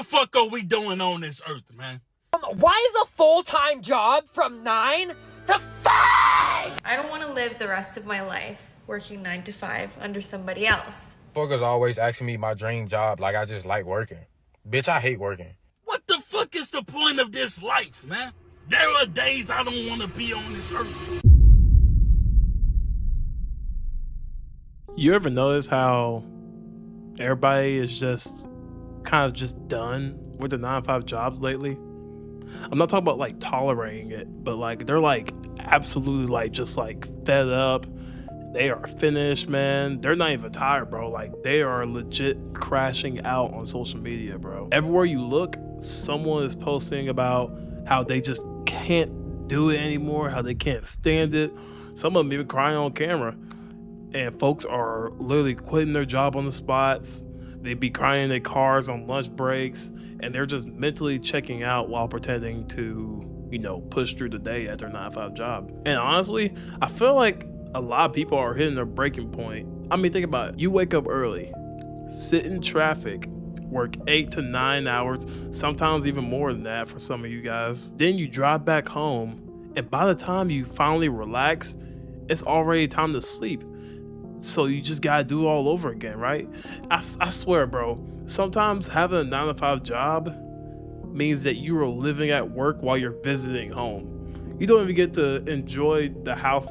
fuck are we doing on this earth, man? Why is a full-time job from 9 to 5? I don't want to live the rest of my life working 9 to 5 under somebody else. Fuckers always asking me my dream job like I just like working. Bitch, I hate working. What the fuck is the point of this life, man? There are days I don't want to be on this earth. You ever notice how everybody is just kind of just done with the 9 to 5 jobs lately? I'm not talking about like tolerating it, but like they're like absolutely like just like fed up. They are finished, man. They're not even tired, bro. Like they are legit crashing out on social media, bro. Everywhere you look, someone is posting about how they just can't do it anymore, how they can't stand it. Some of them even crying on camera. And folks are literally quitting their job on the spots. They be crying in their cars on lunch breaks, and they're just mentally checking out while pretending to, push through the day at their 9 to 5 job. And honestly, I feel like a lot of people are hitting their breaking point. I mean, think about it. You wake up early, sit in traffic, work 8 to 9 hours, sometimes even more than that for some of you guys. Then you drive back home, and by the time you finally relax, it's already time to sleep. So you just gotta do it all over again, right? I swear, bro, sometimes having a 9 to 5 job means that you are living at work while you're visiting home. You don't even get to enjoy the house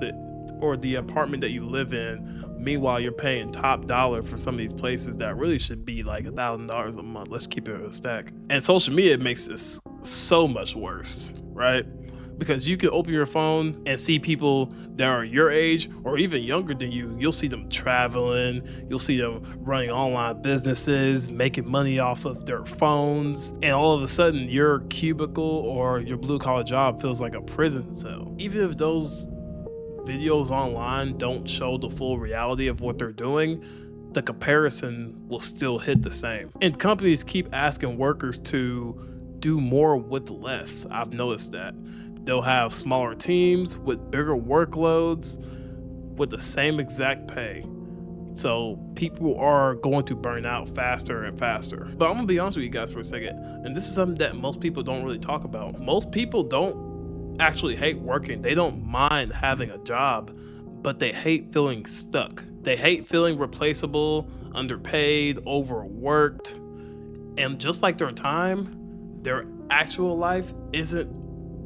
or the apartment that you live in. Meanwhile, you're paying top dollar for some of these places that really should be like $1,000 a month. Let's keep it a stack. And social media makes this so much worse, right? Because you can open your phone and see people that are your age or even younger than you. You'll see them traveling. You'll see them running online businesses, making money off of their phones. And all of a sudden, your cubicle or your blue-collar job feels like a prison cell. Even if those videos online don't show the full reality of what they're doing, the comparison will still hit the same. And companies keep asking workers to do more with less. I've noticed that. They'll have smaller teams with bigger workloads with the same exact pay. So people are going to burn out faster and faster. But I'm gonna be honest with you guys for a second. And this is something that most people don't really talk about. Most people don't actually hate working. They don't mind having a job, but they hate feeling stuck. They hate feeling replaceable, underpaid, overworked. And just like their time, their actual life isn't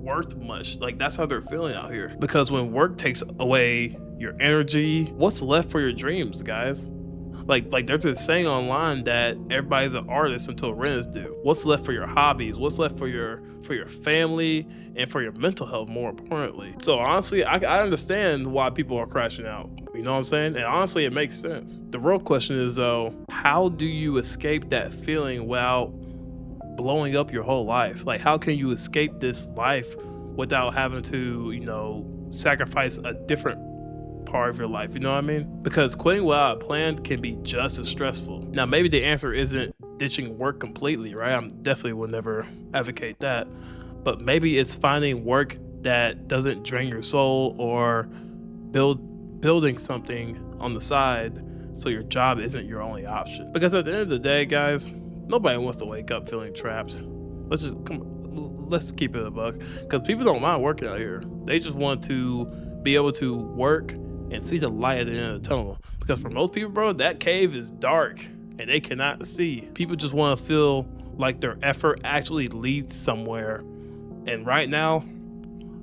worth much. Like that's how they're feeling out here. Because when work takes away your energy, what's left for your dreams, guys? Like there's this saying online that everybody's an artist until rent is due. What's left for your hobbies? What's left for your family and for your mental health, more importantly? So honestly, I understand why people are crashing out. You know what I'm saying? And honestly, it makes sense. The real question is though, how do you escape that feeling without blowing up your whole life? Like how can you escape this life without having to, sacrifice a different part of your life? You know what I mean? Because quitting without a plan can be just as stressful. Now, maybe the answer isn't ditching work completely, right? I definitely would never advocate that. But maybe it's finding work that doesn't drain your soul or building something on the side so your job isn't your only option. Because at the end of the day, guys, nobody wants to wake up feeling trapped. Let's keep it a buck. Because people don't mind working out here. They just want to be able to work and see the light at the end of the tunnel. Because for most people, bro, that cave is dark and they cannot see. People just want to feel like their effort actually leads somewhere. And right now,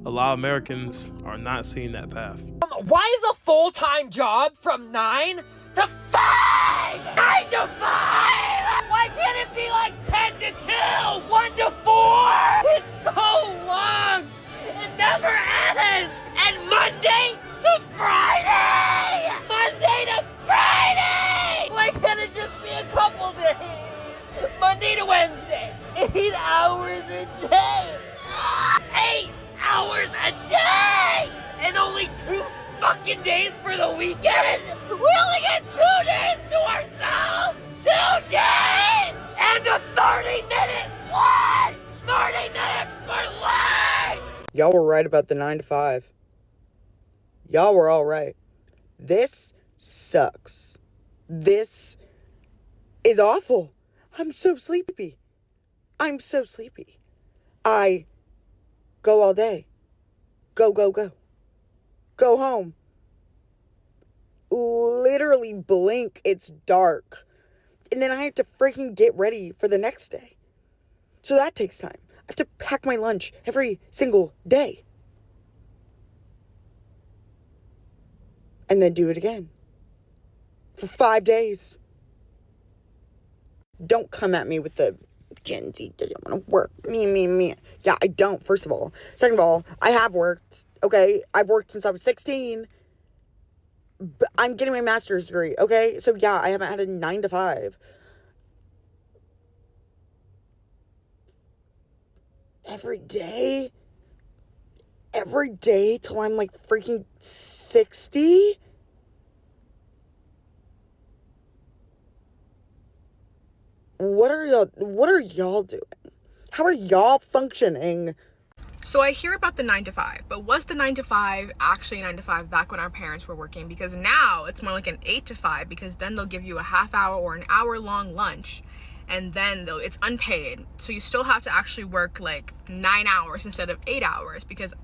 a lot of Americans are not seeing that path. Why is a full-time job from 9 to 5? 9 to 5! Why can't it be like 10 to 2? 1 to 4? It's so long! It never ends! And Monday to Friday! Monday to Friday! Why can't it just be a couple days? Monday to Wednesday. 8 hours a day! 8 hours a day! And only 2 fucking days for the weekend? We only get 2 days to ourselves! 2 days! And a 30-minute lunch! 30 minutes for lunch! Y'all were right about the 9 to 5. Y'all were all right. This sucks. This is awful. I'm so sleepy. I'm so sleepy. I go all day. Go, go, go. Go home. Literally blink, it's dark. And then I have to freaking get ready for the next day. So that takes time. I have to pack my lunch every single day. And then do it again. For 5 days. Don't come at me with the Gen Z doesn't want to work. Me. Yeah, I don't, first of all. Second of all, I have worked. Okay? I've worked since I was 16. But I'm getting my master's degree. Okay? So yeah, I haven't had a 9 to 5. Every day till I'm like freaking 60? What are y'all doing? How are y'all functioning? So I hear about the 9 to 5, but was the 9 to 5 actually 9 to 5 back when our parents were working? Because now it's more like an 8 to 5, because then they'll give you a half hour or an hour long lunch, and then it's unpaid. So you still have to actually work like 9 hours instead of 8 hours, because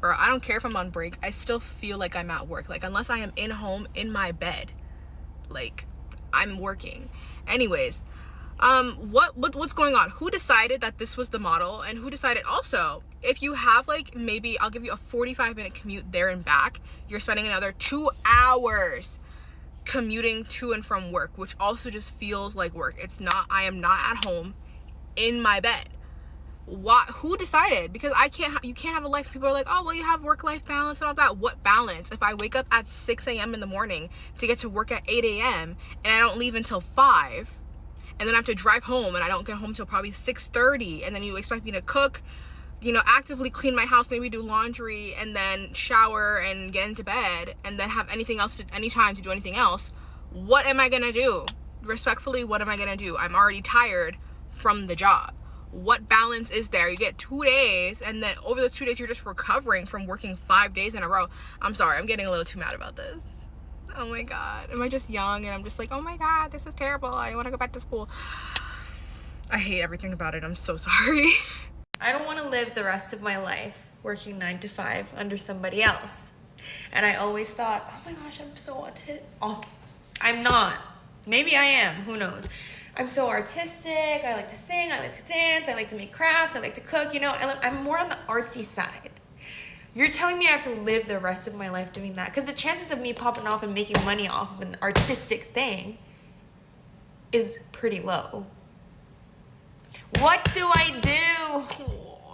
bro, I don't care if I'm on break, I still feel like I'm at work. Like, unless I am in home in my bed, like, I'm working. Anyways, what's going on? Who decided that this was the model? And who decided also, if you have like, maybe I'll give you a 45-minute commute there and back, you're spending another 2 hours commuting to and from work, which also just feels like work. It's not, I am not at home in my bed. Who decided? Because you can't have a life. People are like, oh, well, you have work-life balance and all that. What balance? If I wake up at 6 a.m. in the morning to get to work at 8 a.m. and I don't leave until 5, and then I have to drive home and I don't get home till probably 6:30, and then you expect me to cook, actively clean my house, maybe do laundry, and then shower and get into bed, and then have any time to do anything else, what am I gonna do? Respectfully, what am I gonna do? I'm already tired from the job. What balance is there? You get 2 days, and then over the 2 days, you're just recovering from working 5 days in a row. I'm sorry, I'm getting a little too mad about this. Oh my God, am I just young and I'm just like, oh my God, this is terrible, I want to go back to school. I hate everything about it. I'm so sorry. I don't want to live the rest of my life working 9 to 5 under somebody else. And I always thought, oh my gosh, I'm so autistic. Oh, I'm not. Maybe I am, who knows. I'm so artistic, I like to sing, I like to dance, I like to make crafts, I like to cook, I'm more on the artsy side. You're telling me I have to live the rest of my life doing that? Because the chances of me popping off and making money off of an artistic thing is pretty low. What do I do?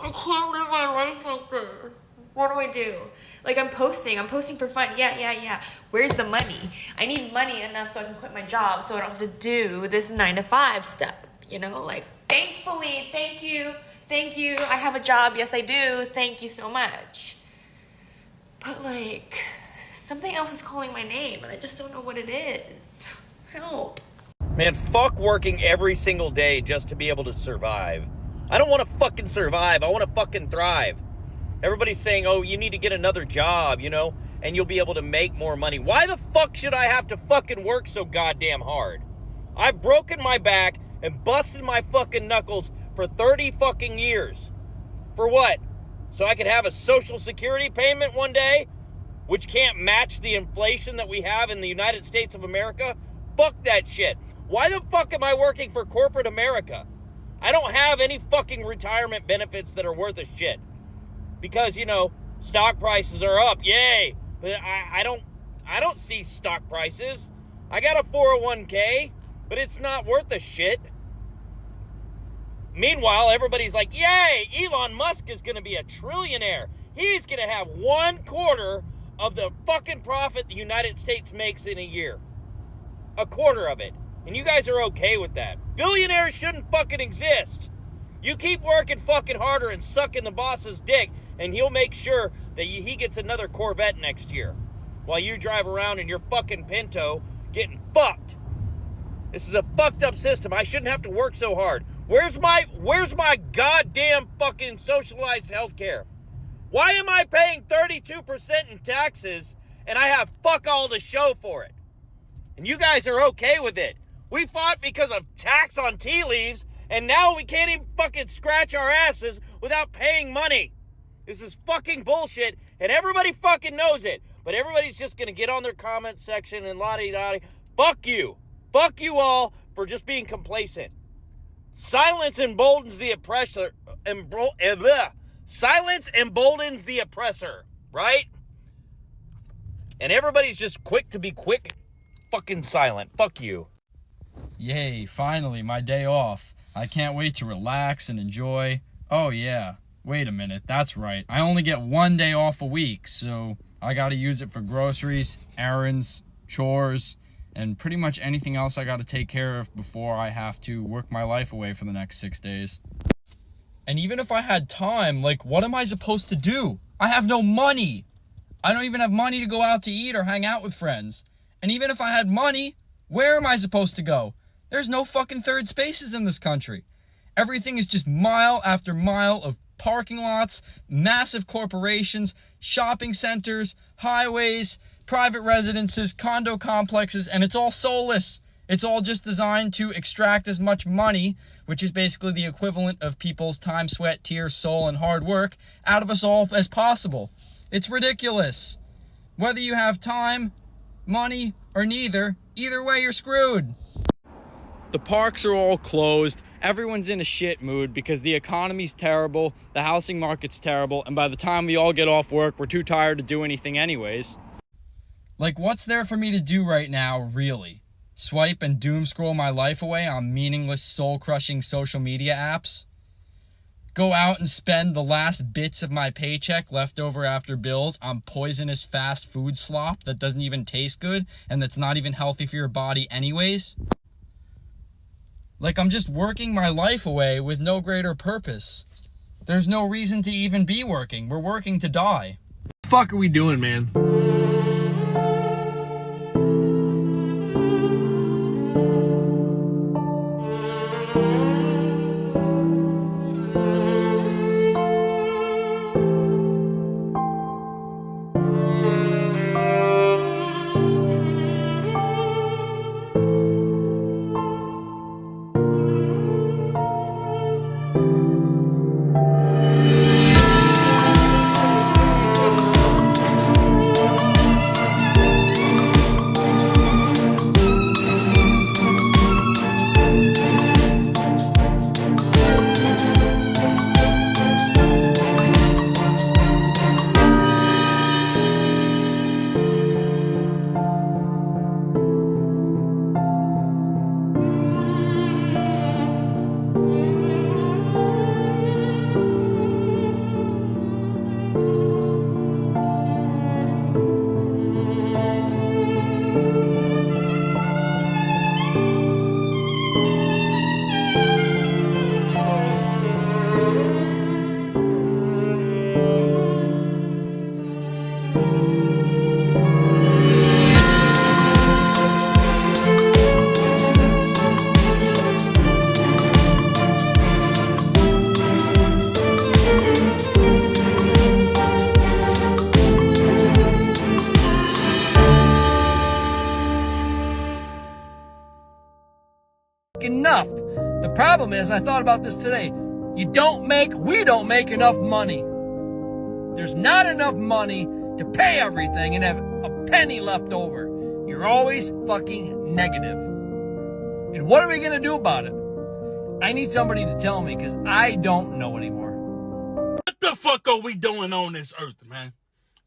I can't live my life like this. What do I do? Like, I'm posting for fun. Yeah. Where's the money? I need money enough so I can quit my job so I don't have to do this 9 to 5 stuff. Like, thankfully, thank you. I have a job. Yes, I do. Thank you so much. But like, something else is calling my name and I just don't know what it is. Help. Man, fuck working every single day just to be able to survive. I don't want to fucking survive. I want to fucking thrive. Everybody's saying, oh, you need to get another job, and you'll be able to make more money. Why the fuck should I have to fucking work so goddamn hard? I've broken my back and busted my fucking knuckles for 30 fucking years. For what? So I could have a social security payment one day, which can't match the inflation that we have in the United States of America? Fuck that shit. Why the fuck am I working for corporate America? I don't have any fucking retirement benefits that are worth a shit. Because, stock prices are up. Yay. But I don't see stock prices. I got a 401k, but it's not worth a shit. Meanwhile, everybody's like, yay, Elon Musk is going to be a trillionaire. He's going to have 1/4 of the fucking profit the United States makes in a year. 1/4 of it. And you guys are okay with that. Billionaires shouldn't fucking exist. You keep working fucking harder and sucking the boss's dick, and he'll make sure that he gets another Corvette next year, while you drive around in your fucking Pinto getting fucked. This is a fucked up system. I shouldn't have to work so hard. Where's my goddamn fucking socialized health care? Why am I paying 32% in taxes and I have fuck all to show for it? And you guys are okay with it. We fought because of tax on tea leaves And now we can't even fucking scratch our asses without paying money. This is fucking bullshit, and everybody fucking knows it. But everybody's just gonna get on their comment section and la-di-da-di. Fuck you. Fuck you all for just being complacent. Silence emboldens the oppressor. Silence emboldens the oppressor, right? And everybody's just quick to be quick, fucking silent. Fuck you. Yay, finally, my day off. I can't wait to relax and enjoy. Oh yeah, wait a minute, that's right. I only get 1 day off a week, so I gotta use it for groceries, errands, chores, and pretty much anything else I gotta take care of before I have to work my life away for the next 6 days. And even if I had time, like, what am I supposed to do? I have no money. I don't even have money to go out to eat or hang out with friends. And even if I had money, where am I supposed to go? There's no fucking third spaces in this country. Everything is just mile after mile of parking lots, massive corporations, shopping centers, highways, private residences, condo complexes, and it's all soulless. It's all just designed to extract as much money, which is basically the equivalent of people's time, sweat, tears, soul, and hard work, out of us all as possible. It's ridiculous. Whether you have time, money, or neither, either way you're screwed. The parks are all closed. Everyone's in a shit mood because the economy's terrible, the housing market's terrible, and by the time we all get off work, we're too tired to do anything anyways. Like, what's there for me to do right now, really? Swipe and doom scroll my life away on meaningless, soul-crushing social media apps? Go out and spend the last bits of my paycheck left over after bills on poisonous fast food slop that doesn't even taste good and that's not even healthy for your body anyways? Like, I'm just working my life away with no greater purpose. There's no reason to even be working. We're working to die. What the fuck are we doing, man? Enough. The problem is, and I thought about this today, we don't make enough money. There's not enough money to pay everything and have a penny left over. You're always fucking negative. And what are we gonna do about it? I need somebody to tell me because I don't know anymore. What the fuck are we doing on this earth, man?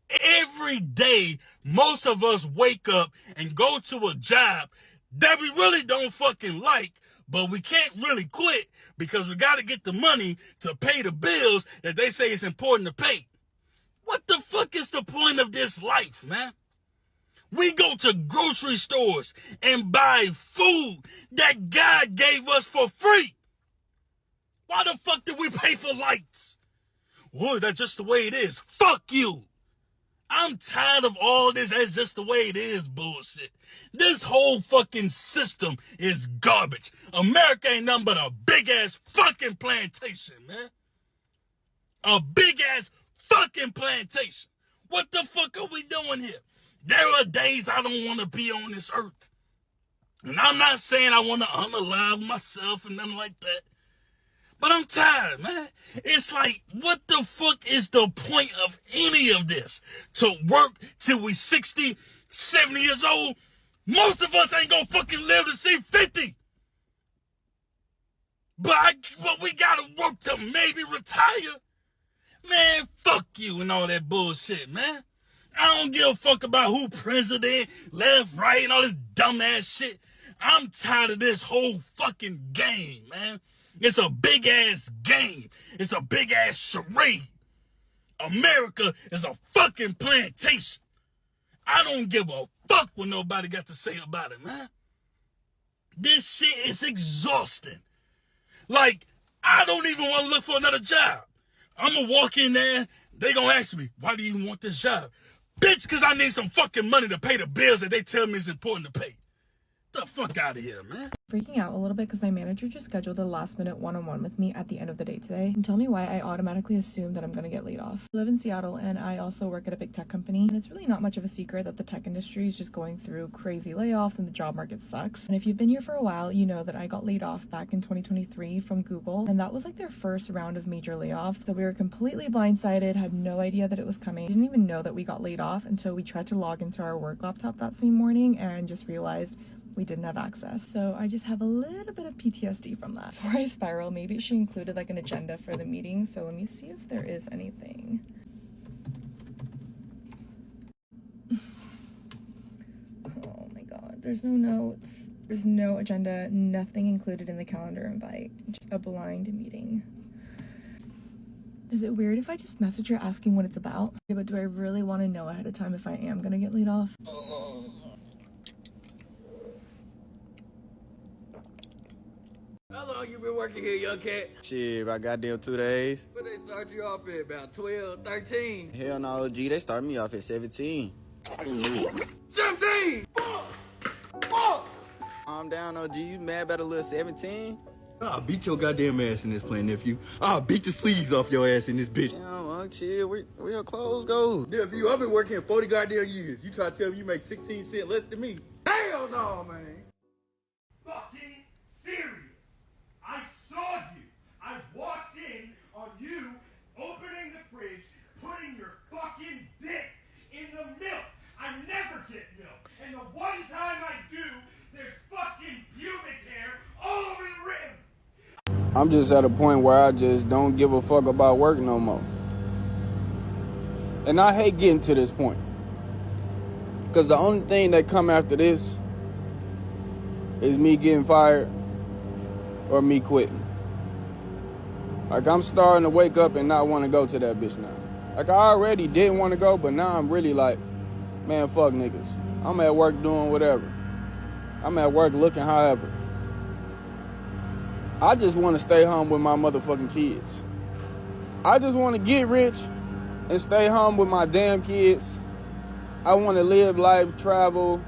Every day, most of us wake up and go to a job that we really don't fucking like, but we can't really quit because we got to get the money to pay the bills that they say it's important to pay. What the fuck is the point of this life, man? We go to grocery stores and buy food that God gave us for free. Why the fuck did we pay for lights? Well, that's just the way it is. Fuck you. I'm tired of all this "that's just the way it is" bullshit. This whole fucking system is garbage. America ain't nothing but a big-ass fucking plantation, man. A big-ass fucking plantation. What the fuck are we doing here? There are days I don't want to be on this earth. And I'm not saying I want to unalive myself and nothing like that. But I'm tired, man. It's like, what the fuck is the point of any of this? To work till we 60, 70 years old? Most of us ain't gonna fucking live to see 50. But we gotta work to maybe retire. Man, fuck you and all that bullshit, man. I don't give a fuck about who president, left, right, and all this dumbass shit. I'm tired of this whole fucking game, man. It's a big ass game. It's a big ass charade. America is a fucking plantation. I don't give a fuck what nobody got to say about it, man. This shit is exhausting. Like, I don't even want to look for another job. I'm gonna walk in there, they gonna ask me, why do you even want this job? Bitch, because I need some fucking money to pay the bills that they tell me is important to pay. Get the fuck out of here, man. Freaking out a little bit because my manager just scheduled a last-minute one-on-one with me at the end of the day today and tell me why I automatically assume that I'm going to get laid off. I live in Seattle and I also work at a big tech company, and it's really not much of a secret that the tech industry is just going through crazy layoffs and the job market sucks. And if you've been here for a while, you know that I got laid off back in 2023 from Google, and that was like their first round of major layoffs. So we were completely blindsided, had no idea that it was coming. Didn't even know that we got laid off until we tried to log into our work laptop that same morning and just realized we didn't have access. So I just have a little bit of PTSD from that. Before I spiral, maybe she included like an agenda for the meeting. So let me see if there is anything. Oh my God, there's no notes. There's no agenda, nothing included in the calendar invite. Just a blind meeting. Is it weird if I just message her asking what it's about? Okay, but do I really want to know ahead of time if I am gonna get laid off? How long you been working here, young cat? Shit, about goddamn 2 days. What they start you off at, about 12, 13? Hell no, G, they started me off at 17. 17! Fuck! Calm down, OG, you mad about a little 17? I'll beat your goddamn ass in this plan, nephew. I'll beat the sleeves off your ass in this bitch. Damn, chill, where your clothes go? Nephew, I've been working 40 goddamn years. You try to tell me you make 16 cents less than me? Hell no, man! Fucking serious. I saw you. I walked in on you opening the fridge, putting your fucking dick in the milk. I never get milk. And the one time I do, there's fucking pubic hair all over the rim. I'm just at a point where I just don't give a fuck about work no more. And I hate getting to this point. Because the only thing that come after this is me getting fired or me quitting. Like, I'm starting to wake up and not want to go to that bitch now. Like, I already didn't want to go, but now I'm really like, man, fuck niggas. I'm at work doing whatever. I'm at work looking however. I just want to stay home with my motherfucking kids. I just want to get rich and stay home with my damn kids. I want to live life, travel.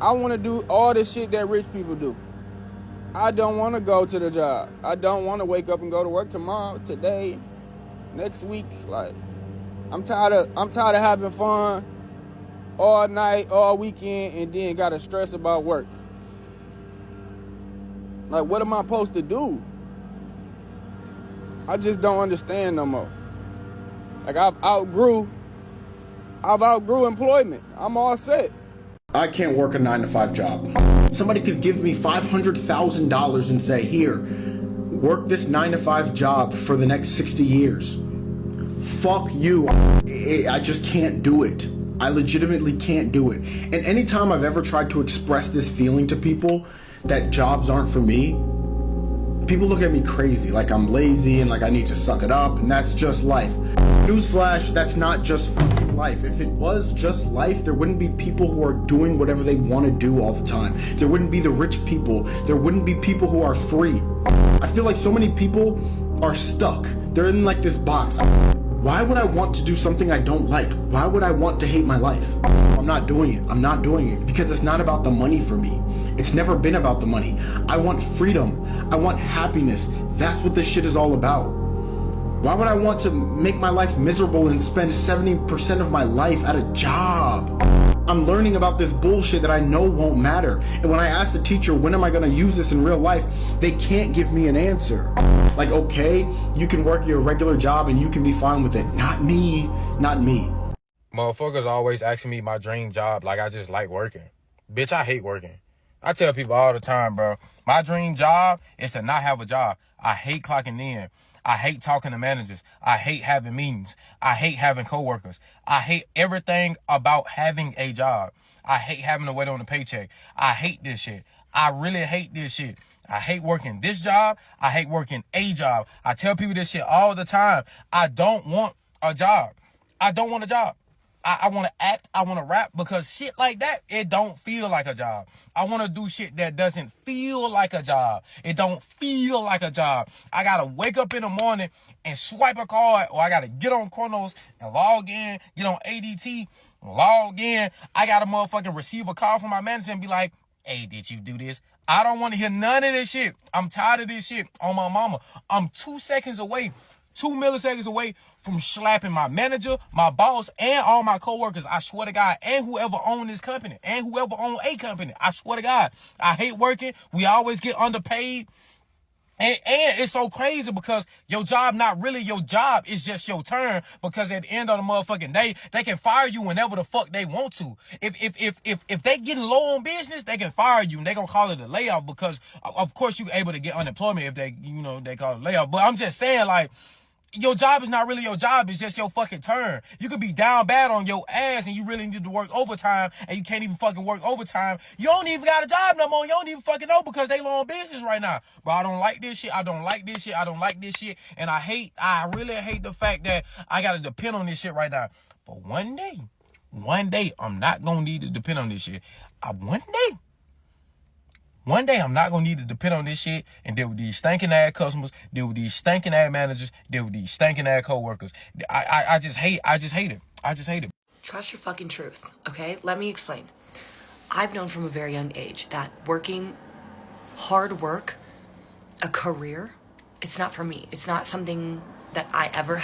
I want to do all the shit that rich people do. I don't want to go to the job. I don't want to wake up and go to work tomorrow, today, next week. Like, I'm tired of having fun all night, all weekend, and then gotta stress about work. Like, what am I supposed to do? I just don't understand no more. Like, I've outgrew employment. I'm all set. I can't work a 9-to-5 job. Somebody could give me $500,000 and say, here, work this 9-to-5 job for the next 60 years. Fuck you. I just can't do it. I legitimately can't do it. And anytime I've ever tried to express this feeling to people that jobs aren't for me, people look at me crazy, like I'm lazy and like I need to suck it up and that's just life. Newsflash, that's not just fucking life. If it was just life, there wouldn't be people who are doing whatever they want to do all the time. There wouldn't be the rich people. There wouldn't be people who are free. I feel like so many people are stuck. They're in like this box. Why would I want to do something I don't like? Why would I want to hate my life? I'm not doing it. I'm not doing it because it's not about the money for me. It's never been about the money. I want freedom. I want happiness. That's what this shit is all about. Why would I want to make my life miserable and spend 70% of my life at a job? I'm learning about this bullshit that I know won't matter. And when I ask the teacher, when am I gonna use this in real life, they can't give me an answer. Like, okay, you can work your regular job and you can be fine with it. Not me, not me. Motherfuckers always asking me my dream job like I just like working. Bitch, I hate working. I tell people all the time, bro, my dream job is to not have a job. I hate clocking in. I hate talking to managers. I hate having meetings. I hate having coworkers. I hate everything about having a job. I hate having to wait on a paycheck. I hate this shit. I really hate this shit. I hate working this job. I hate working a job. I tell people this shit all the time. I don't want a job. I don't want a job. I want to act, I want to rap, because shit like that, it don't feel like a job. I want to do shit that doesn't feel like a job. It don't feel like a job. I got to wake up in the morning and swipe a card, or I got to get on Chronos and log in, get on ADT, log in. I got to motherfucking receive a call from my manager and be like, hey, did you do this? I don't want to hear none of this shit. I'm tired of this shit on my mama. I'm 2 seconds away, 2 milliseconds away from slapping my manager, my boss, and all my coworkers. I swear to God, and whoever owned this company, and whoever owned a company. I swear to God, I hate working. We always get underpaid. And it's so crazy because your job not really your job. It's just your turn, because at the end of the motherfucking day, they can fire you whenever the fuck they want to. If they getting low on business, they can fire you and they gonna call it a layoff, because of course you able to get unemployment if they, they call it a layoff. But I'm just saying, like, your job is not really your job. It's just your fucking turn. You could be down bad on your ass and you really need to work overtime and you can't even fucking work overtime. You don't even got a job no more. You don't even fucking know, because they low on business right now. But I don't like this shit. I don't like this shit. I don't like this shit. And I really hate the fact that I got to depend on this shit right now. But one day, I'm not going to need to depend on this shit. One day, I'm not going to need to depend on this shit and deal with these stinking ass customers, deal with these stinking ass managers, deal with these stinking ass coworkers. I just hate it. Trust your fucking truth, okay? Let me explain. I've known from a very young age that working hard work, a career, it's not for me. It's not something that I ever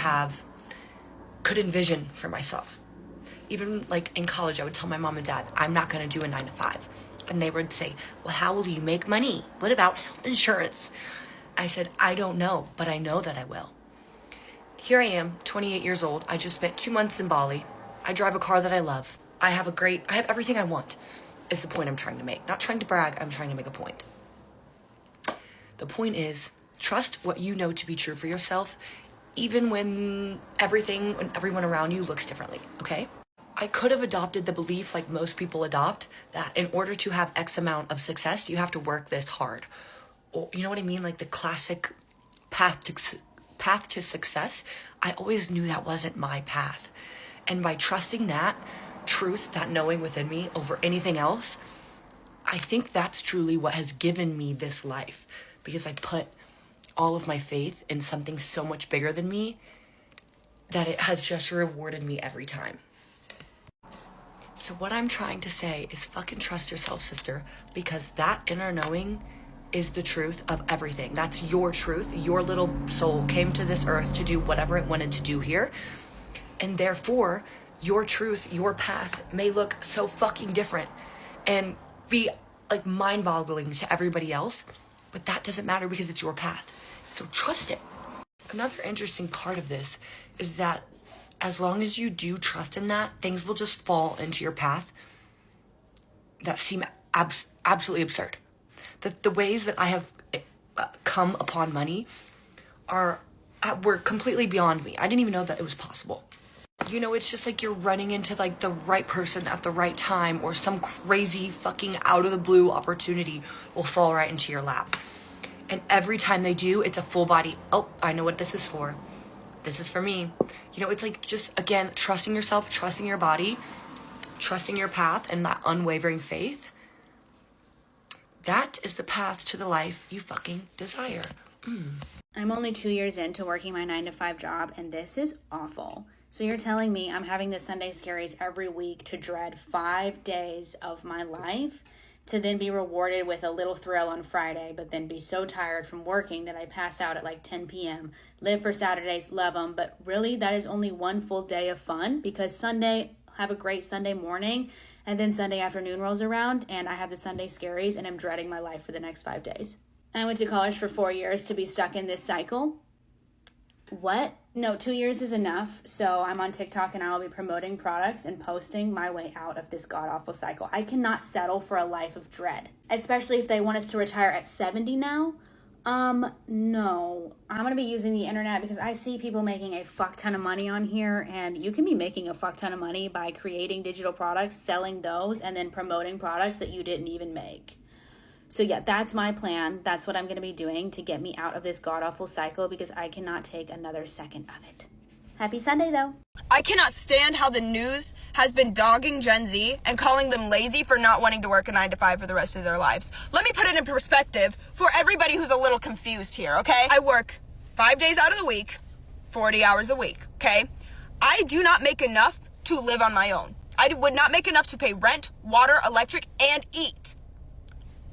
could envision for myself. Even like in college, I would tell my mom and dad, I'm not going to do a 9 to 5. And they would say, well, how will you make money? What about health insurance? I said, I don't know, but I know that I will. Here I am, 28 years old. I just spent 2 months in Bali. I drive a car that I love. I have everything I want. It's the point I'm trying to make. Not trying to brag, I'm trying to make a point. The point is, trust what you know to be true for yourself, even when everyone around you looks differently, okay? I could have adopted the belief, like most people adopt, that in order to have X amount of success, you have to work this hard. Or, you know what I mean? Like the classic path to success. I always knew that wasn't my path. And by trusting that truth, that knowing within me over anything else, I think that's truly what has given me this life. Because I put all of my faith in something so much bigger than me that it has just rewarded me every time. So what I'm trying to say is fucking trust yourself, sister, because that inner knowing is the truth of everything. That's your truth. Your little soul came to this earth to do whatever it wanted to do here. And therefore, your truth, your path may look so fucking different and be like mind-boggling to everybody else, but that doesn't matter because it's your path. So trust it. Another interesting part of this is that as long as you do trust in that, things will just fall into your path that seem absolutely absurd. The ways that I have come upon money were completely beyond me. I didn't even know that it was possible. It's just like you're running into like the right person at the right time, or some crazy fucking out of the blue opportunity will fall right into your lap. And every time they do, it's a full body, oh, I know what this is for. This is for me. It's like just, again, trusting yourself, trusting your body, trusting your path, and that unwavering faith. That is the path to the life you fucking desire. I'm only 2 years into working my 9 to 5 job, and this is awful. So you're telling me I'm having the Sunday scaries every week to dread 5 days of my life? to then be rewarded with a little thrill on Friday, but then be so tired from working that I pass out at like 10 p.m. Live for Saturdays, love them, but really that is only one full day of fun, because Sunday, have a great Sunday morning, and then Sunday afternoon rolls around and I have the Sunday scaries and I'm dreading my life for the next 5 days. I went to college for 4 years to be stuck in this cycle. What? No, 2 years is enough. So I'm on TikTok and I will be promoting products and posting my way out of this god-awful cycle. I cannot settle for a life of dread, especially if they want us to retire at 70 now. No. I'm going to be using the internet because I see people making a fuck ton of money on here, and you can be making a fuck ton of money by creating digital products, selling those, and then promoting products that you didn't even make. So yeah, that's my plan. That's what I'm going to be doing to get me out of this god-awful cycle, because I cannot take another second of it. Happy Sunday, though. I cannot stand how the news has been dogging Gen Z and calling them lazy for not wanting to work a 9 to 5 for the rest of their lives. Let me put it in perspective for everybody who's a little confused here, okay? I work 5 days out of the week, 40 hours a week, okay? I do not make enough to live on my own. I would not make enough to pay rent, water, electric, and eat.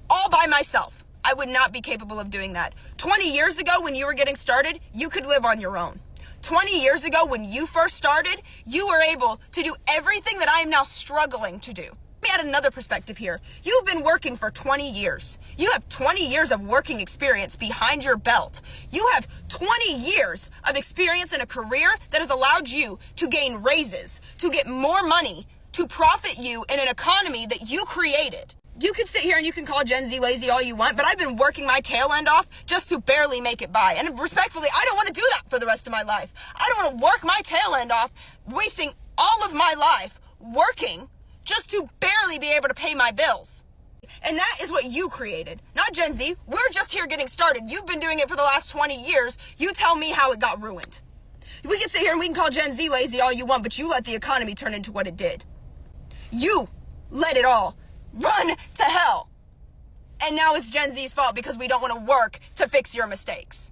All by myself. I would not be capable of doing that. 20 years ago when you were getting started, you could live on your own. 20 years ago when you first started, you were able to do everything that I am now struggling to do. Let me add another perspective here. You've been working for 20 years. You have 20 years of working experience behind your belt. You have 20 years of experience in a career that has allowed you to gain raises, to get more money, to profit you in an economy that you created. You can sit here and you can call Gen Z lazy all you want, but I've been working my tail end off just to barely make it by. And respectfully, I don't want to do that for the rest of my life. I don't want to work my tail end off, wasting all of my life working just to barely be able to pay my bills. And that is what you created, not Gen Z. We're just here getting started. You've been doing it for the last 20 years. You tell me how it got ruined. We can sit here and we can call Gen Z lazy all you want, but you let the economy turn into what it did. You let it all run to hell. And now it's Gen Z's fault because we don't want to work to fix your mistakes.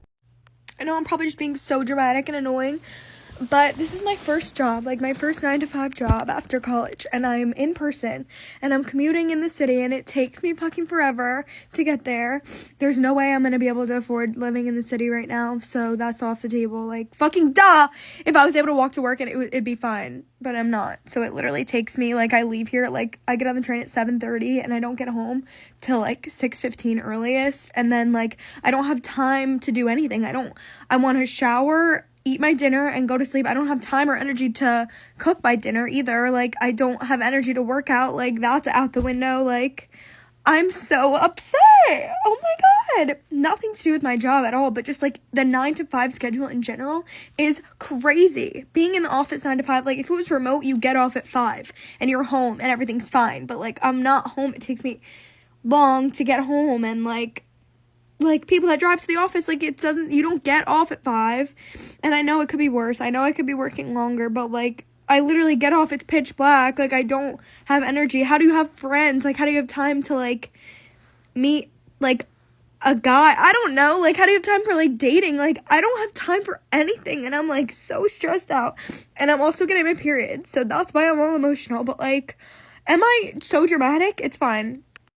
I know I'm probably just being so dramatic and annoying, but this is my first job, like my first 9 to 5 job after college, and I'm in person, and I'm commuting in the city, and it takes me fucking forever to get there. There's no way I'm gonna be able to afford living in the city right now, so that's off the table. Like, fucking duh! If I was able to walk to work, and it'd be fine, but I'm not. So it literally takes me, like, I leave here, like, I get on the train at 7:30, and I don't get home till, like, 6:15 earliest, and then, like, I don't have time to do anything. I want to shower, eat my dinner, and go to sleep. I don't have time or energy to cook my dinner either. Like, I don't have energy to work out. Like, that's out the window. Like, I'm so upset. Oh my god. Nothing to do with my job at all, but just, like, the 9 to 5 schedule in general is crazy. Being in the office 9 to 5, like, if it was remote, you get off at 5 and you're home and everything's fine. But, like, I'm not home. It takes me long to get home, and, like, people that drive to the office, like, you don't get off at 5, and I know it could be worse, I know I could be working longer, but, like, I literally get off, it's pitch black, like, I don't have energy. How do you have friends? Like, how do you have time to, like, meet, like, a guy? I don't know, like, how do you have time for, like, dating? Like, I don't have time for anything, and I'm, like, so stressed out, and I'm also getting my period, so that's why I'm all emotional, but, like, am I so dramatic? It's fine.